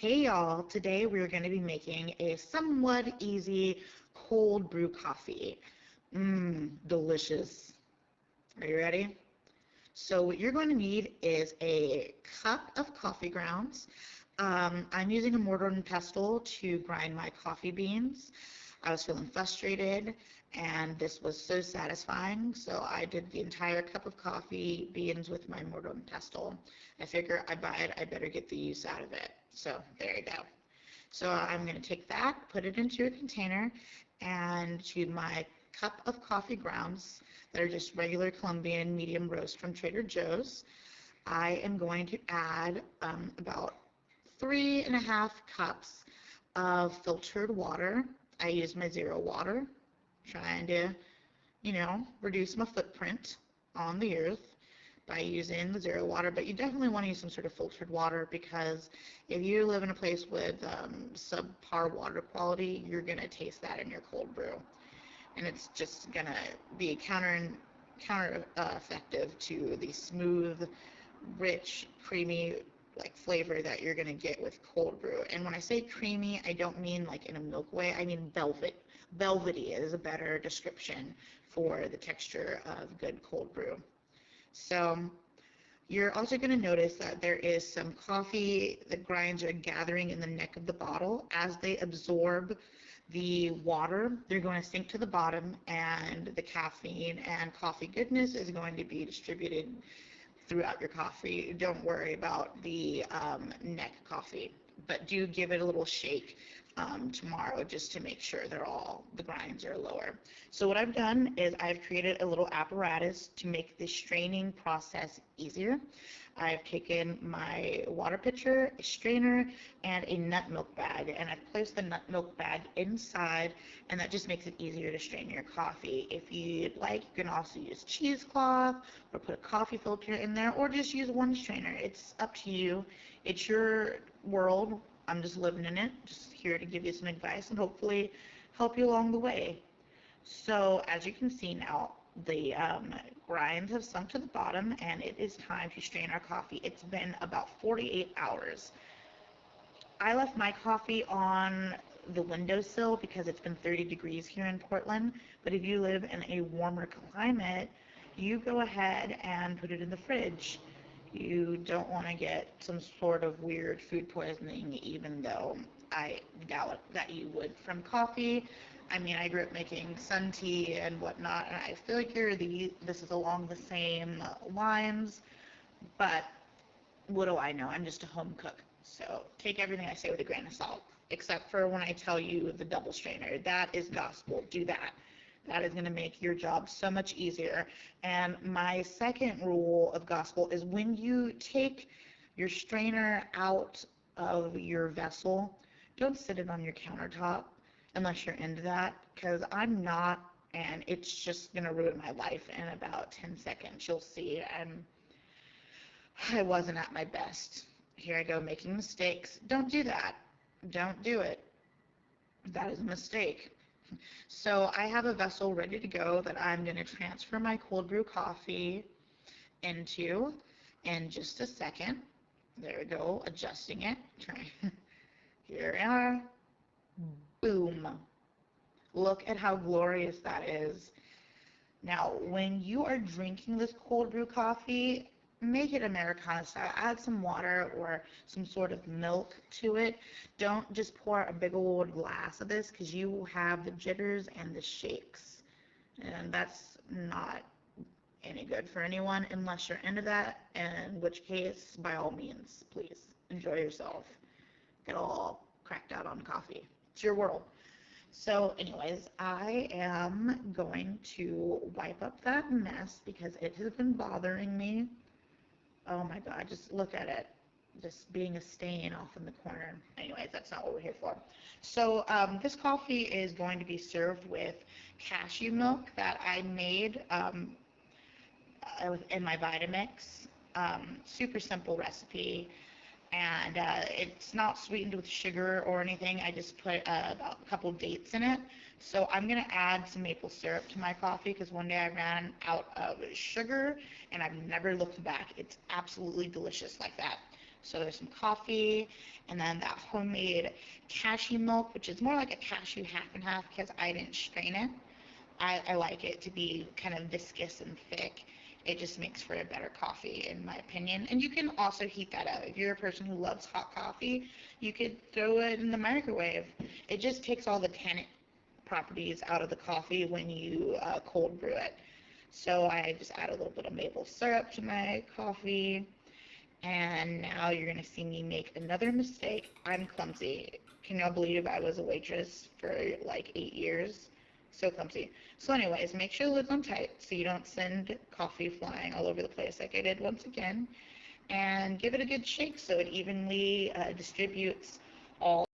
Hey y'all, today we're going to be making a somewhat easy cold brew coffee. Delicious. Are you ready? So what you're going to need is a cup of coffee grounds. I'm using a mortar and pestle to grind my coffee beans. I was feeling frustrated and this was so satisfying, so I did the entire cup of coffee beans with my mortar and pestle. I figure I buy it, I better get the use out of it. So there you go. So I'm going to take that, put it into a container, and to my cup of coffee grounds that are just regular Colombian medium roast from Trader Joe's, I am going to add about 3.5 cups of filtered water. I use my zero water, trying to, reduce my footprint on the earth by using the zero water, but you definitely want to use some sort of filtered water because if you live in a place with subpar water quality, you're going to taste that in your cold brew. And it's just going to be counter effective to the smooth, rich, creamy flavor that you're going to get with cold brew. And when I say creamy, I don't mean like in a milk way, I mean velvet. Velvety is a better description for the texture of good cold brew. So you're also going to notice that there is some coffee, the grinds are gathering in the neck of the bottle. As they absorb the water, they're going to sink to the bottom, and the caffeine and coffee goodness is going to be distributed throughout your coffee. Don't worry about the neck coffee, but do give it a little shake tomorrow just to make sure the grinds are lower. So what I've done is I've created a little apparatus to make the straining process easier. I've taken my water pitcher, a strainer, and a nut milk bag, and I've placed the nut milk bag inside, and that just makes it easier to strain your coffee. If you'd like, you can also use cheesecloth or put a coffee filter in there, or just use one strainer. It's up to you. It's your world. I'm just living in it, just here to give you some advice and hopefully help you along the way. So as you can see now, the grinds have sunk to the bottom and it is time to strain our coffee. It's been about 48 hours. I left my coffee on the windowsill because it's been 30 degrees here in Portland, but if you live in a warmer climate, you go ahead and put it in the fridge. You don't want to get some sort of weird food poisoning, even though I doubt that you would from coffee. I mean, I grew up making sun tea and whatnot, and I feel like this is along the same lines, but what do I know? I'm just a home cook. So take everything I say with a grain of salt, except for when I tell you the double strainer. That is gospel. Do that. That is going to make your job so much easier. And my second rule of gospel is when you take your strainer out of your vessel, don't sit it on your countertop unless you're into that, because I'm not, and it's just going to ruin my life in about 10 seconds. You'll see, and I wasn't at my best. Here I go making mistakes. Don't do that. Don't do it. That is a mistake. So I have a vessel ready to go that I'm going to transfer my cold brew coffee into in just a second. There we go, adjusting it. Here we are. Boom. Look at how glorious that is. Now, when you are drinking this cold brew coffee, make it Americano style. Add some water or some sort of milk to it. Don't just pour a big old glass of this because you will have the jitters and the shakes. And that's not any good for anyone unless you're into that, in which case, by all means, please enjoy yourself. Get all cracked out on coffee. It's your world. So anyways, I am going to wipe up that mess because it has been bothering me. Oh my God, just look at it. Just being a stain off in the corner. Anyways, that's not what we're here for. So this coffee is going to be served with cashew milk that I made in my Vitamix. Super simple recipe. And it's not sweetened with sugar or anything. I just put about a couple dates in it. So I'm going to add some maple syrup to my coffee because one day I ran out of sugar and I've never looked back. It's absolutely delicious like that. So there's some coffee, and then that homemade cashew milk, which is more like a cashew half and half because I didn't strain it. I like it to be kind of viscous and thick. It just makes for a better coffee, in my opinion. And you can also heat that up. If you're a person who loves hot coffee, you could throw it in the microwave. It just takes all the tannic properties out of the coffee when you cold brew it. So I just add a little bit of maple syrup to my coffee. And now you're going to see me make another mistake. I'm clumsy. Can y'all believe I was a waitress for like 8 years? So clumsy. So anyways, make sure the lid's on tight so you don't send coffee flying all over the place like I did once again. And give it a good shake so it evenly distributes all